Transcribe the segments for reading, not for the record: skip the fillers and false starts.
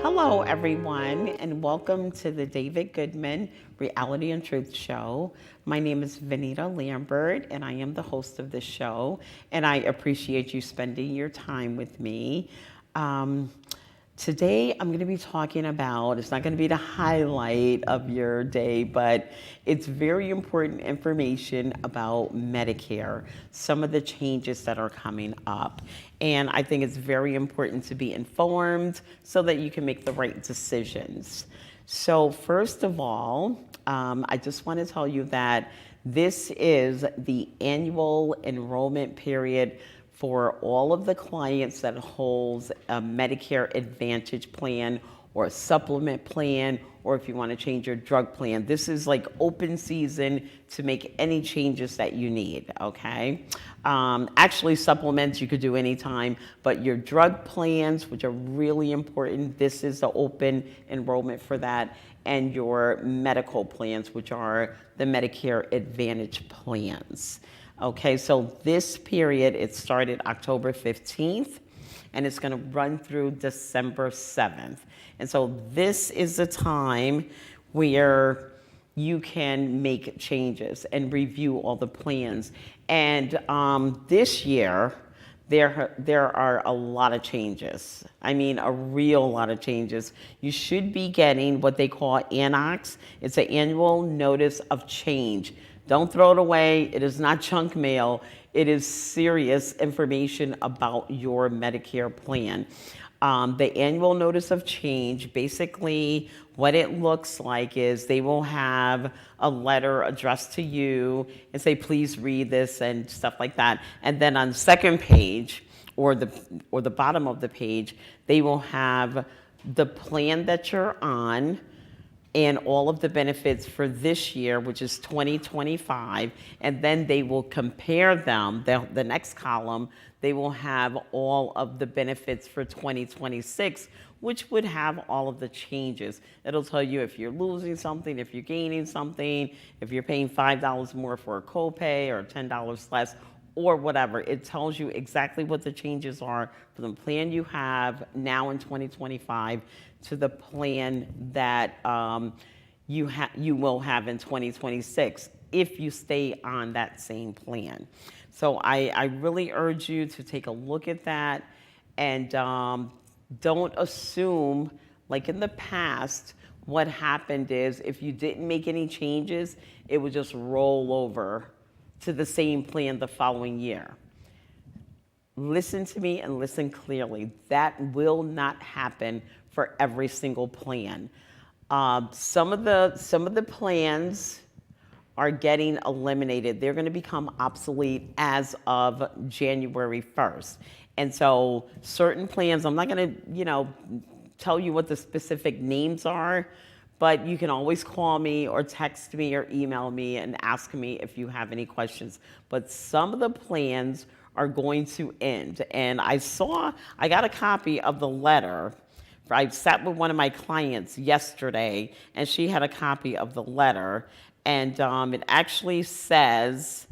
Hello, everyone, and welcome to the David Goodman Reality and Truth Show. My name is Vanita Lambert, and I am the host of this show, and I appreciate you spending your time with me. Today, I'm going to be talking about, it's not going to be the highlight of your day, but it's very important information about Medicare, some of the changes that are coming up. And I think it's very important to be informed so that you can make the right decisions. So first of all, I just want to tell you that this is the annual enrollment period for all of the clients that holds a Medicare Advantage plan or a supplement plan, or if you want to change your drug plan. This is like open season to make any changes that you need, okay? Actually, supplements you could do anytime, but your drug plans, which are really important, this is the open enrollment for that, and your medical plans, which are the Medicare Advantage plans. Okay, so this period, it started October 15th, and it's going to run through December 7th. And so this is the time where you can make changes and review all the plans. And this year, there are a lot of changes. I mean, a real lot of changes. You should be getting what they call ANOCs. It's an annual notice of change. Don't throw it away. It is not junk mail. It is serious information about your Medicare plan. The annual notice of change, basically what it looks like is they will have a letter addressed to you and say, please read this and stuff like that. And then on the second page or the bottom of the page, they will have the plan that you're on and all of the benefits for this year, which is 2025, and then they will compare them, the next column, they will have all of the benefits for 2026, which would have all of the changes. It'll tell you if you're losing something, if you're gaining something, if you're paying $5 more for a copay or $10 less, or whatever. It tells you exactly what the changes are for the plan you have now in 2025 to the plan that you will have in 2026 if you stay on that same plan. So I really urge you to take a look at that and don't assume, like in the past, what happened is if you didn't make any changes, it would just roll over to the same plan the following year. Listen to me and listen clearly. That will not happen for every single plan. Some of the plans are getting eliminated. They're going to become obsolete as of January 1st. And so certain plans, I'm not going to, tell you what the specific names are, but you can always call me or text me or email me and ask me if you have any questions. But some of the plans are going to end. And I got a copy of the letter. I sat with one of my clients yesterday, and she had a copy of the letter. And it actually says,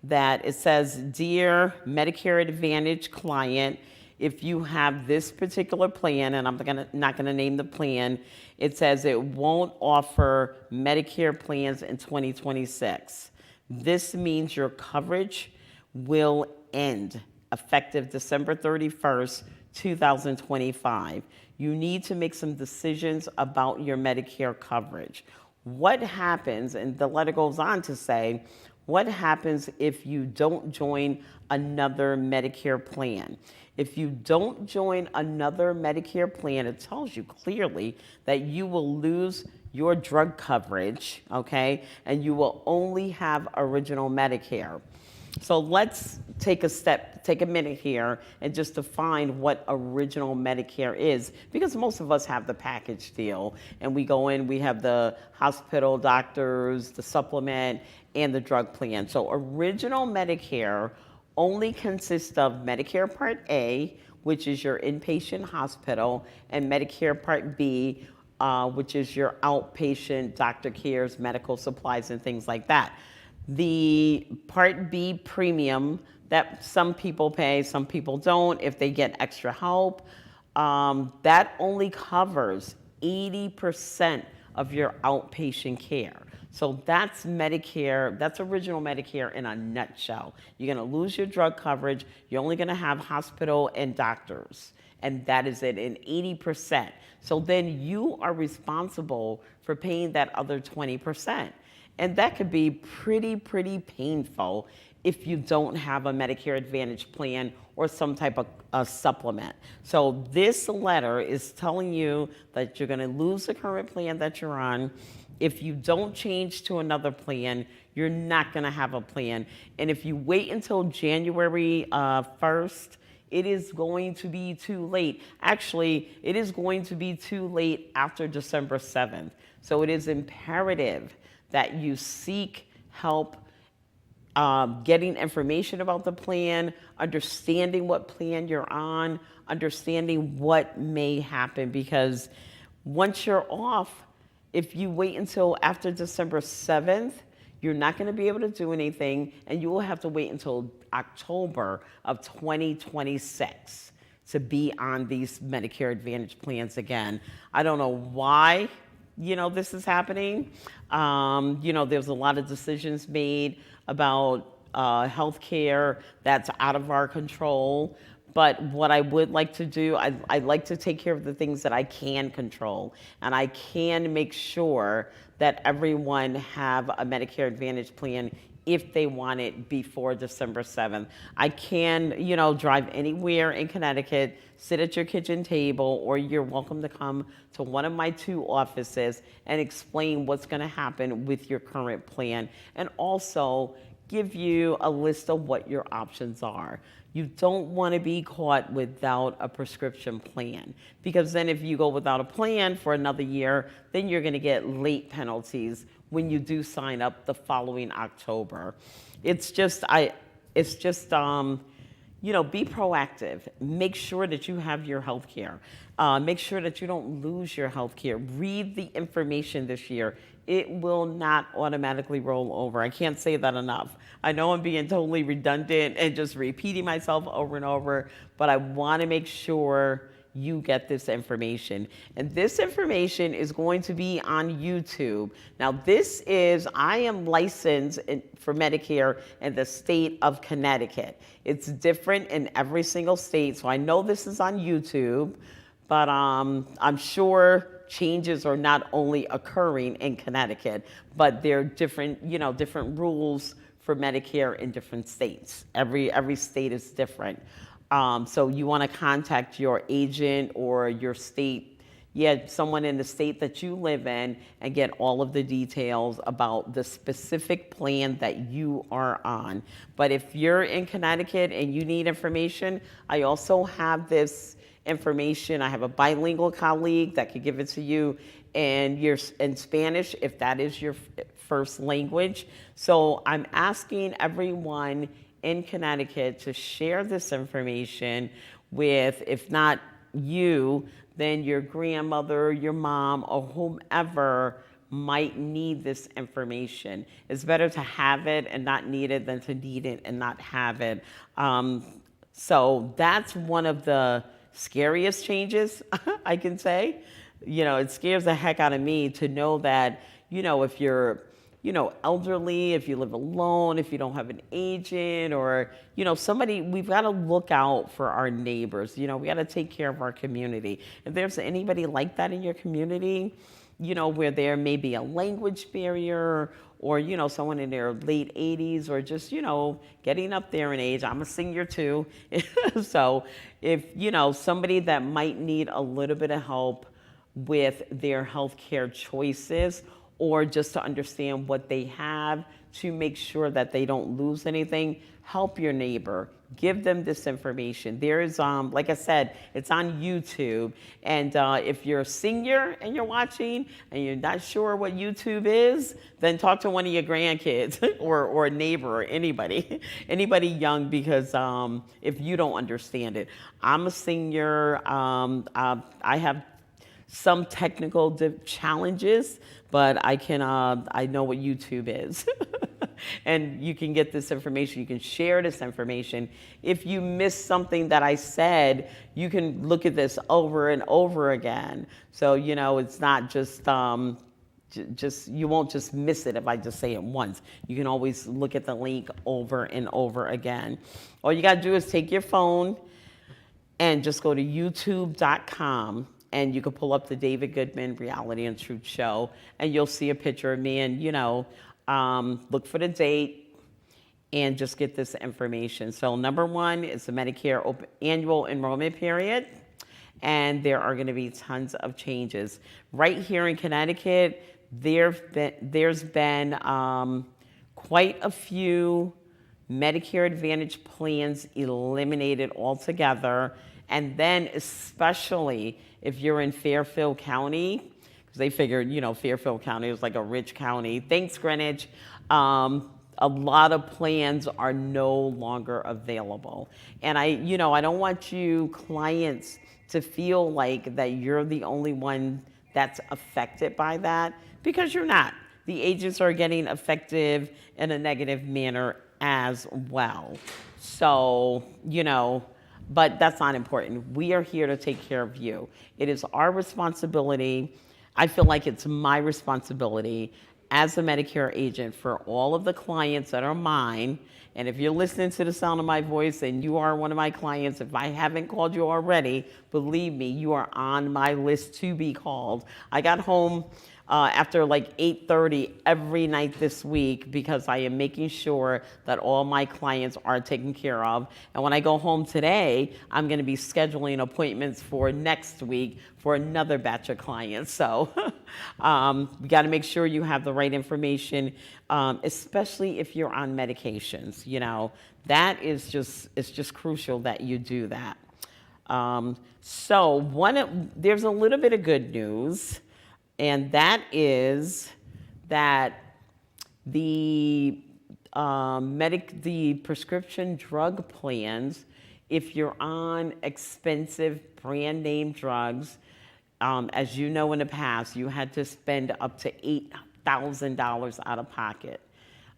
Dear Medicare Advantage client, if you have this particular plan, and I'm not going to name the plan, it says it won't offer Medicare plans in 2026. This means your coverage will end effective December 31st, 2025. You need to make some decisions about your Medicare coverage. What happens, and the letter goes on to say, what happens if you don't join another Medicare plan? If you don't join another Medicare plan, it tells you clearly that you will lose your drug coverage, okay? And you will only have original Medicare. So let's take a minute here and just define what original Medicare is, because most of us have the package deal and we go in, we have the hospital, doctors, the supplement, and the drug plan. So original Medicare only consists of Medicare Part A, which is your inpatient hospital, and Medicare Part B, which is your outpatient doctor cares, medical supplies, and things like that. The Part B premium that some people pay, some people don't, if they get extra help, that only covers 80% of your outpatient care. So that's Medicare, that's original Medicare in a nutshell. You're going to lose your drug coverage. You're only going to have hospital and doctors, and that is it, in 80%. So then you are responsible for paying that other 20%. And that could be pretty painful if you don't have a Medicare Advantage plan or some type of supplement. So this letter is telling you that you're going to lose the current plan that you're on. If you don't change to another plan, you're not going to have a plan. And if you wait until January 1st, it is going to be too late. Actually, it is going to be too late after December 7th. So it is imperative that you seek help getting information about the plan, understanding what plan you're on, understanding what may happen, because once you're off, if you wait until after December 7th, you're not going to be able to do anything, and you will have to wait until October of 2026 to be on these Medicare Advantage plans again. I don't know why, this is happening. There's a lot of decisions made about health care that's out of our control. But what I would like to do, I like to take care of the things that I can control. And I can make sure that everyone have a Medicare Advantage plan if they want it before December 7th. I can, drive anywhere in Connecticut, sit at your kitchen table, or you're welcome to come to one of my 2 offices and explain what's going to happen with your current plan, and also give you a list of what your options are. You don't want to be caught without a prescription plan, because then if you go without a plan for another year, then you're going to get late penalties when you do sign up the following October. Be proactive. Make sure that you have your health care. Make sure that you don't lose your health care. Read the information this year. It will not automatically roll over. I can't say that enough. I know I'm being totally redundant and just repeating myself over and over, but I want to make sure you get this information. And this information is going to be on YouTube. Now, I am licensed for Medicare in the state of Connecticut. It's different in every single state, so I know this is on YouTube, but I'm sure changes are not only occurring in Connecticut, but there are different rules for Medicare in different states. Every state is different. So you want to contact your agent or your state, someone in the state that you live in, and get all of the details about the specific plan that you are on. But if you're in Connecticut and you need information, I also have this information. I have a bilingual colleague that could give it to you in Spanish if that is your first language. So I'm asking everyone in Connecticut to share this information with, if not you, then your grandmother, your mom, or whomever might need this information. It's better to have it and not need it than to need it and not have it. So that's one of the scariest changes, I can say. It scares the heck out of me to know that, if you're elderly, if you live alone, if you don't have an agent, or, somebody, we've got to look out for our neighbors. We got to take care of our community. If there's anybody like that in your community, where there may be a language barrier, or, someone in their late 80s, or just, getting up there in age. I'm a senior too. So if, somebody that might need a little bit of help with their healthcare choices, or just to understand what they have to make sure that they don't lose anything, help your neighbor. Give them this information. There's, like I said, it's on YouTube. And if you're a senior and you're watching and you're not sure what YouTube is, then talk to one of your grandkids or a neighbor or anybody young, because if you don't understand it. I'm a senior. I have some technical challenges, but I know what YouTube is. and you can get this information. You can share this information. If you miss something that I said, you can look at this over and over again. So, it's not just you won't just miss it if I just say it once. You can always look at the link over and over again. All you got to do is take your phone and just go to youtube.com, and you can pull up the David Goodman Reality and Truth Show, and you'll see a picture of me, and look for the date and just get this information. So number one is the Medicare annual enrollment period, and there are going to be tons of changes. Right here in Connecticut, there's been quite a few Medicare Advantage plans eliminated altogether. And then especially if you're in Fairfield County, because they figured, Fairfield County is like a rich county. Thanks, Greenwich. A lot of plans are no longer available. And I don't want you clients to feel like that you're the only one that's affected by that, because you're not. The agents are getting affected in a negative manner as well. So, but that's not important. We are here to take care of you. It is our responsibility. I feel like it's my responsibility as a Medicare agent for all of the clients that are mine. And if you're listening to the sound of my voice and you are one of my clients, if I haven't called you already, believe me, you are on my list to be called. I got home after like 8:30 every night this week because I am making sure that all my clients are taken care of. And when I go home today, I'm going to be scheduling appointments for next week for another batch of clients. So you got to make sure you have the right information, especially if you're on medications. That is it's just crucial that you do that. There's a little bit of good news. And that is that the prescription drug plans, if you're on expensive brand name drugs, as you know in the past, you had to spend up to $8,000 out of pocket.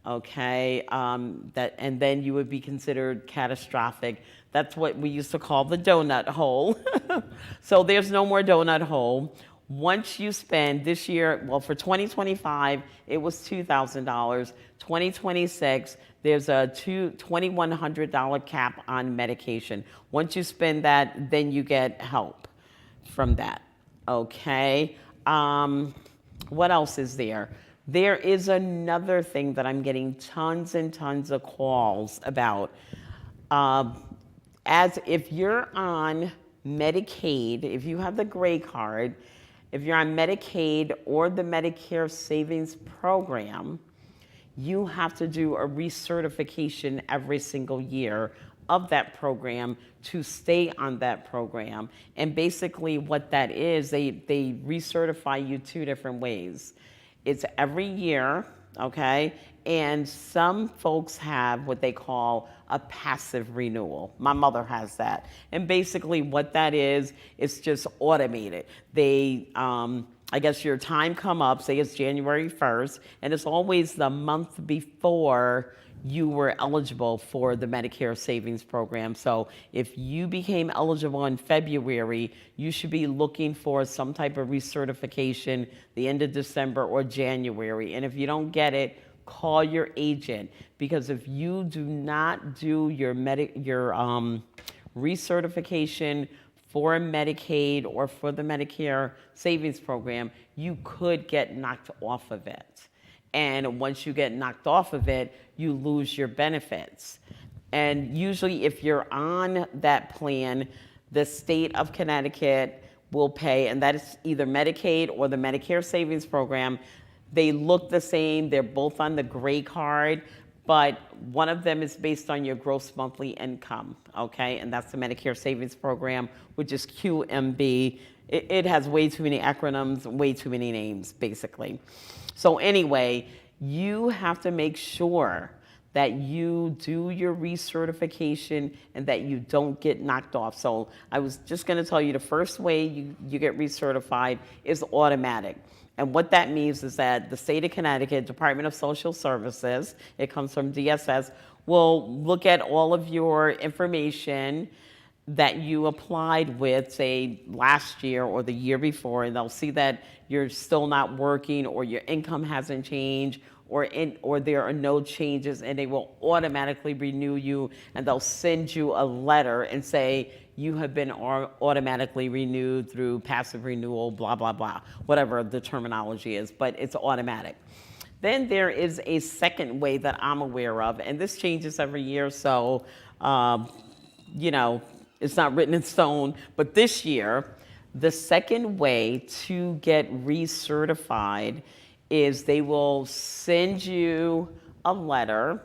Okay, and then you would be considered catastrophic. That's what we used to call the donut hole. So there's no more donut hole. Once you spend this year, well, for 2025, it was $2,000. 2026, there's a $2,100 cap on medication. Once you spend that, then you get help from that. Okay. What else is there? There is another thing that I'm getting tons and tons of calls about. As if you're on Medicaid, if you have the gray card, if you're on Medicaid or the Medicare Savings Program, you have to do a recertification every single year of that program to stay on that program. And basically what that is, they recertify you two different ways. It's every year, okay? And some folks have what they call a passive renewal. My mother has that. And basically what that is, it's just automated. I guess your time come up, say it's January 1st, and it's always the month before you were eligible for the Medicare Savings Program. So if you became eligible in February, you should be looking for some type of recertification the end of December or January. And if you don't get it, call your agent, because if you do not do your recertification for Medicaid or for the Medicare Savings Program, you could get knocked off of it. And once you get knocked off of it, you lose your benefits. And usually if you're on that plan, the state of Connecticut will pay, and that is either Medicaid or the Medicare Savings Program. They look the same, they're both on the gray card, but one of them is based on your gross monthly income, okay? And that's the Medicare Savings Program, which is QMB. It has way too many acronyms, way too many names, basically. So anyway, you have to make sure that you do your recertification and that you don't get knocked off. So I was just going to tell you the first way you get recertified is automatic. And what that means is that the state of Connecticut Department of Social Services, it comes from DSS, will look at all of your information that you applied with, say, last year or the year before, and they'll see that you're still not working or your income hasn't changed or there are no changes, and they will automatically renew you, and they'll send you a letter and say you have been automatically renewed through passive renewal, blah, blah, blah, whatever the terminology is, but it's automatic. Then there is a second way that I'm aware of, and this changes every year, so, it's not written in stone, but this year, the second way to get recertified is they will send you a letter,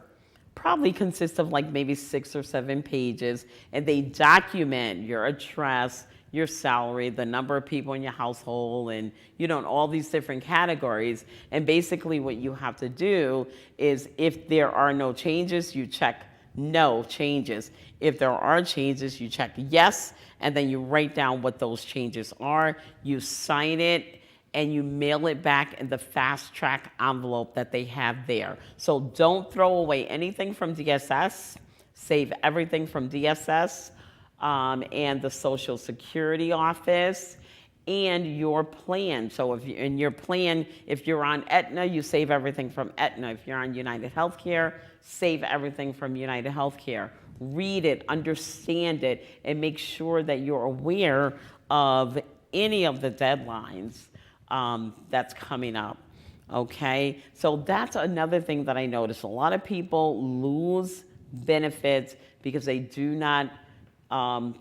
probably consists of like maybe 6 or 7 pages, and they document your address, your salary, the number of people in your household, and all these different categories. And basically what you have to do is, if there are no changes, you check no changes. If there are changes, you check yes, and then you write down what those changes are, you sign it, and you mail it back in the fast track envelope that they have there. So don't throw away anything from DSS. Save everything from DSS and the Social Security Office and your plan. So if in your plan, if you're on Aetna, you save everything from Aetna. If you're on United Healthcare, save everything from United Healthcare. Read it, understand it, and make sure that you're aware of any of the deadlines that's coming up. Okay, so that's another thing that I noticed. A lot of people lose benefits because they do not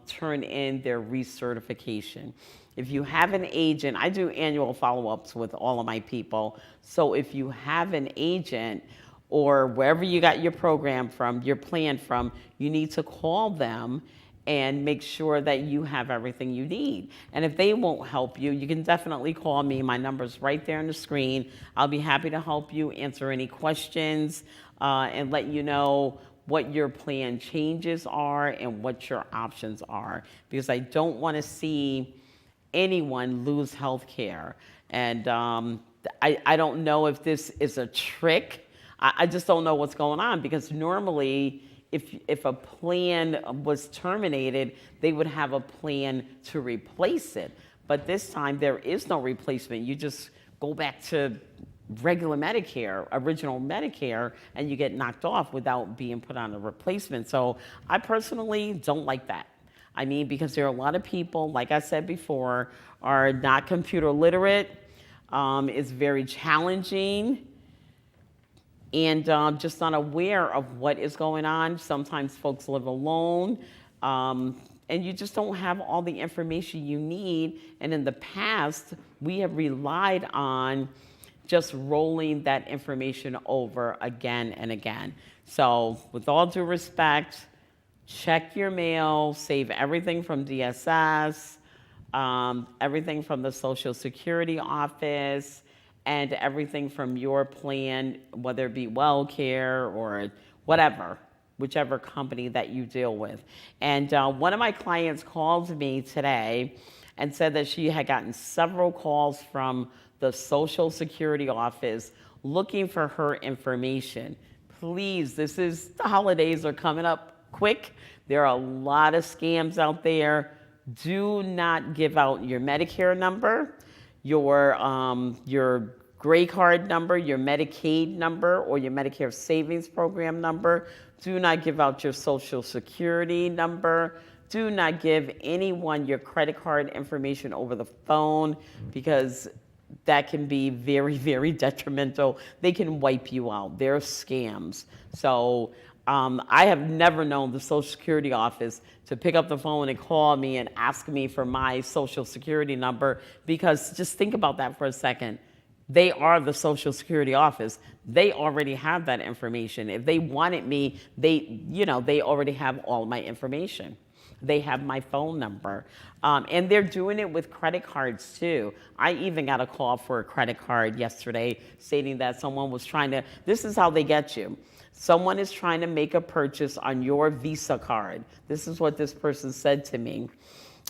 turn in their recertification. If you have an agent, I do annual follow-ups with all of my people. So if you have an agent or wherever you got your program from, your plan from, you need to call them and make sure that you have everything you need. And if they won't help you, you can definitely call me. My number's right there on the screen. I'll be happy to help you, answer any questions, and let you know what your plan changes are and what your options are. Because I don't want to see anyone lose health care. And I don't know if this is a trick. I just don't know what's going on, because normally, if a plan was terminated, they would have a plan to replace it. But this time there is no replacement. You just go back to regular Medicare, original Medicare, and you get knocked off without being put on a replacement. So I personally don't like that. I mean, because there are a lot of people, like I said before, are not computer literate. It's very challenging. And just not aware of what is going on. Sometimes folks live alone, and you just don't have all the information you need. And in the past, we have relied on just rolling that information over again and again. So with all due respect, check your mail, save everything from DSS, everything from the Social Security Office, and everything from your plan, whether it be WellCare or whatever, whichever company that you deal with. And one of my clients called me today and said that she had gotten several calls from the Social Security Office looking for her information. Please, the holidays are coming up quick. There are a lot of scams out there. Do not give out your Medicare number, your Gray Card number, your Medicaid number, or your Medicare Savings Program number. Do not give out your Social Security number. Do not give anyone your credit card information over the phone, because that can be very, very detrimental. They can wipe you out. They're scams. So I have never known the Social Security Office to pick up the phone and call me and ask me for my Social Security number, because just think about that for a second. They are the Social Security Office. They already have that information. If they wanted me, they already have all my information. They have my phone number. And they're doing it with credit cards too. I even got a call for a credit card yesterday stating that someone was trying to, this is how they get you. Someone is trying to make a purchase on your Visa card. This is what this person said to me.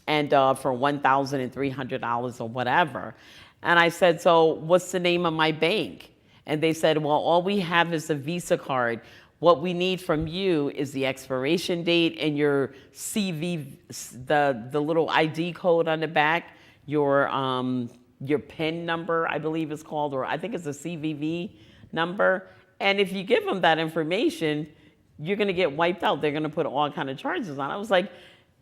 And for $1,300 or whatever. And I said, so what's the name of my bank? And they said, well, all we have is a Visa card. What we need from you is the expiration date and your CV, the little ID code on the back, your PIN number, I believe it's called, or I think it's a CVV number. And if you give them that information, you're going to get wiped out. They're going to put all kind of charges on. I was like,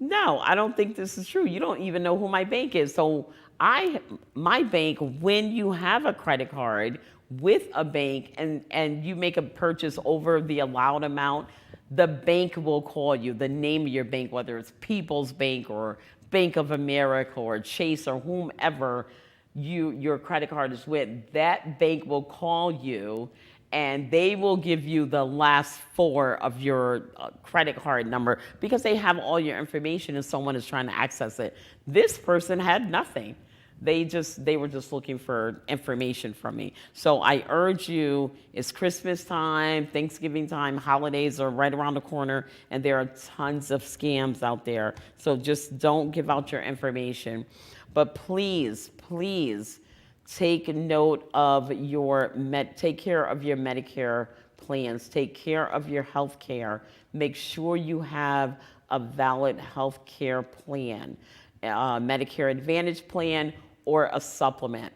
no, I don't think this is true. You don't even know who my bank is. So my bank, when you have a credit card with a bank and you make a purchase over the allowed amount, the bank will call you, the name of your bank, whether it's People's Bank or Bank of America or Chase or whomever your credit card is with, that bank will call you and they will give you the last four of your credit card number because they have all your information and someone is trying to access it. This person had nothing. They were just looking for information from me. So I urge you, it's Christmas time, Thanksgiving time, holidays are right around the corner, and there are tons of scams out there. So just don't give out your information. But please, please take note of take care of your Medicare plans, take care of your health care. Make sure you have a valid health care plan, Medicare Advantage plan, or a supplement.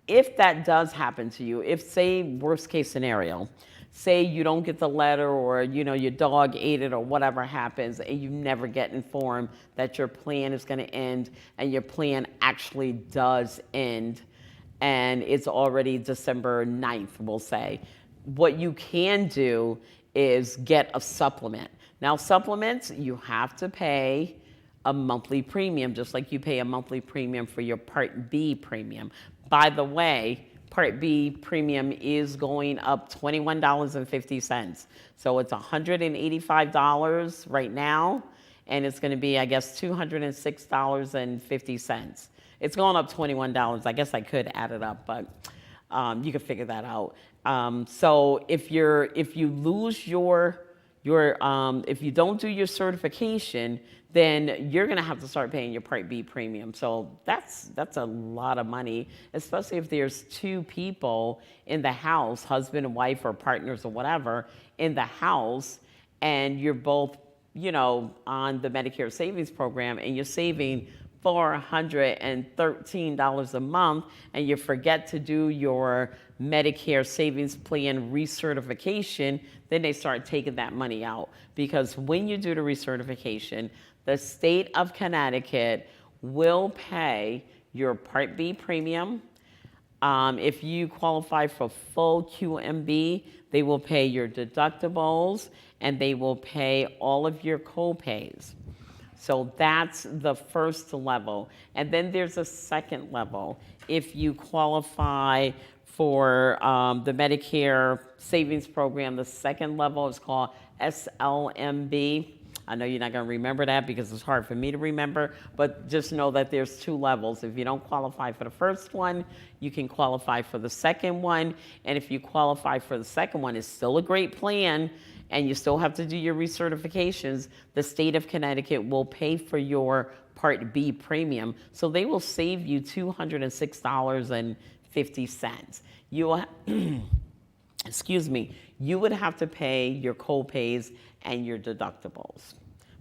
If that does happen to you, if say worst case scenario, say you don't get the letter or your dog ate it or whatever happens and you never get informed that your plan is going to end and your plan actually does end and it's already December 9th, we'll say, what you can do is get a supplement. Now supplements, you have to pay a monthly premium, just like you pay a monthly premium for your Part B premium. By the way, Part B premium is going up $21.50. So it's $185 right now, and it's going to be, I guess, $206.50. It's going up $21. I guess I could add it up, but you can figure that out. So if you lose if you don't do your certification, then you're going to have to start paying your Part B premium. So that's a lot of money, especially if there's two people in the house, husband and wife or partners or whatever, in the house, and you're both, on the Medicare Savings Program, and you're saving $413 a month, and you forget to do your Medicare Savings Plan recertification, then they start taking that money out. Because when you do the recertification, the state of Connecticut will pay your Part B premium. If you qualify for full QMB, they will pay your deductibles and they will pay all of your co-pays. So that's the first level. And then there's a second level. If you qualify for the Medicare Savings Program, the second level is called SLMB. I know you're not going to remember that because it's hard for me to remember, but just know that there's two levels. If you don't qualify for the first one, you can qualify for the second one. And if you qualify for the second one, it's still a great plan, and you still have to do your recertifications. The state of Connecticut will pay for your Part B premium, so they will save you $206.50. You will excuse me, you would have to pay your co-pays and your deductibles.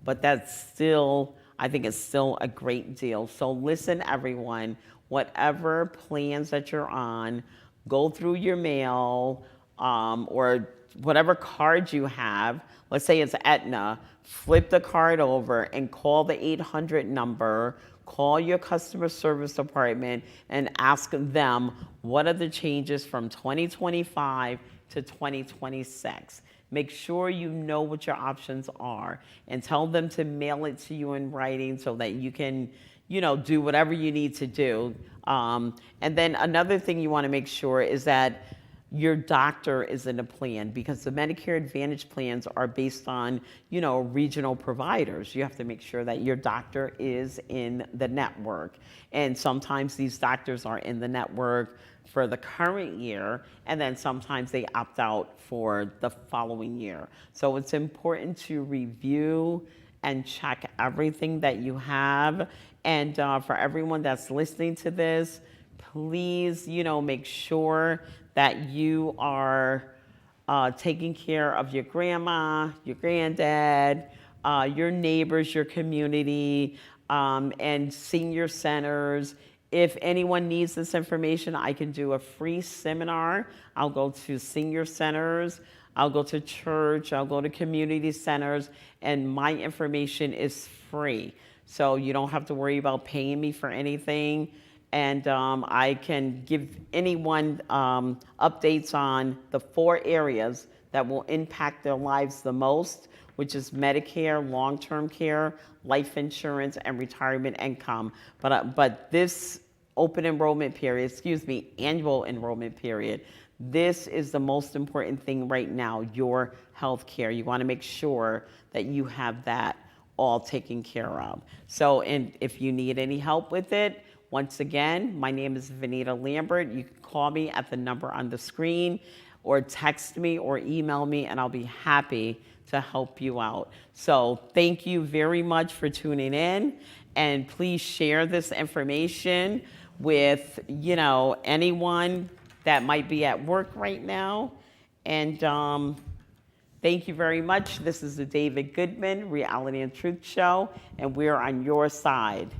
But that's still, I think it's still a great deal. So listen, everyone, whatever plans that you're on, go through your mail or whatever card you have. Let's say it's Aetna, flip the card over and call the 800 number, call your customer service department and ask them what are the changes from 2025 to 2026. Make sure you know what your options are and tell them to mail it to you in writing so that you can, do whatever you need to do. And then another thing you want to make sure is that your doctor is in a plan, because the Medicare Advantage plans are based on, regional providers. You have to make sure that your doctor is in the network. And sometimes these doctors are in the network for the current year, and then sometimes they opt out for the following year. So it's important to review and check everything that you have. And for everyone that's listening to this, please, make sure that you are taking care of your grandma, your granddad, your neighbors, your community, and senior centers. If anyone needs this information, I can do a free seminar. I'll go to senior centers, I'll go to church, I'll go to community centers, and my information is free. So you don't have to worry about paying me for anything. And I can give anyone updates on the 4 areas that will impact their lives the most, which is Medicare, long-term care, life insurance, and retirement income. But this annual enrollment period, this is the most important thing right now, your health care. You want to make sure that you have that all taken care of. So, and if you need any help with it, once again, my name is Vanita Lambert. You can call me at the number on the screen, or text me or email me, and I'll be happy to help you out. So thank you very much for tuning in, and please share this information with, anyone that might be at work right now. And thank you very much. This is the David Goodman Reality and Truth Show, and we're on your side.